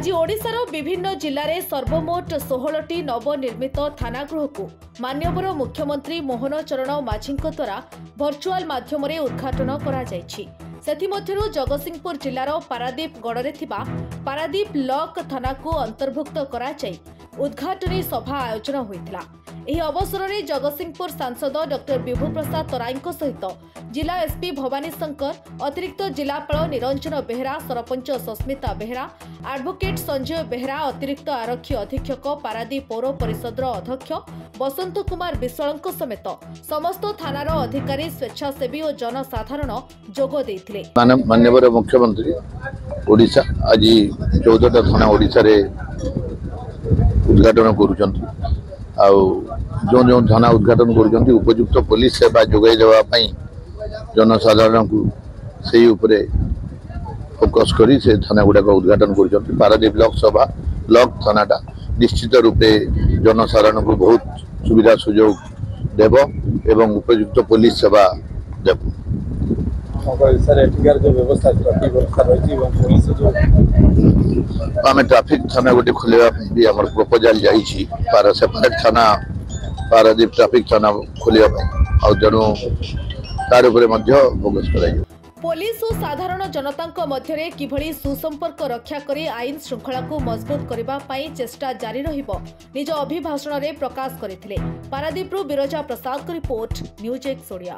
आज ओडिशार विभिन्न जिले में सर्वमोट 16टी नवनिर्मित थानागृह को माननीय मुख्यमंत्री मोहन चरण माझी द्वारा वर्चुआल माध्यम उद्घाटन कर जगतसिंहपुर जिलार पारादीप गढ़ में पारादीप लॉक थाना को अंतर्भुक्त कर उद्घाटनी सभा आयोजन होता। यह अवसर में जगतसिंहपुर सांसद डॉ विभु प्रसाद तराई सहित जिला एसपी भवानी शंकर, अतिरिक्त जिलापाल निरंजन बेहरा, सरपंच सस्मिता बेहरा, एडवोकेट संजय बेहरा, अतिरिक्त आरक्षी अधीक्षक पारादीप पौर परिषद अध्यक्ष बसंत कुमार विश्वाल समेत समस्त थानार अधिकारी, स्वेच्छासेवी और जनसाधारण जोग देइथिले। माननीय मुख्यमंत्री ओडिशा आज 14टा थाना ओडिशा रे उद्घाटन करुछंती जो जो थाना उद्घाटन करुछंती उपयुक्त पुलिस सेवा जोगाई देवा पई जनसाधारण को सही उपरे फोकस करी से थाना गुड़ा उद्घाटन करुछंती। पारादीप लॉक थानाटा निश्चित रूपे जनसाधारण को बहुत सुविधा सुजोग देव एवं उपयुक्त पुलिस सेवा देव। आम ट्राफिक थाना गोटे खोलिया भी आम प्रपोजाल जाइए सेपरेट थाना पारादीप ट्राफिक थाना खोलिया तेणु तार फोकस कर पुलिस और साधारण जनता मध्य किभली सुसंपर्क रक्षा करी आईन श्रृंखला को मजबूत करने चेष्टा जारी रहिबो निज अभिभाषण में प्रकाश करथिले। पारादीपरू बिरजा प्रसाद रिपोर्ट, न्यूज एक्स ओडिया।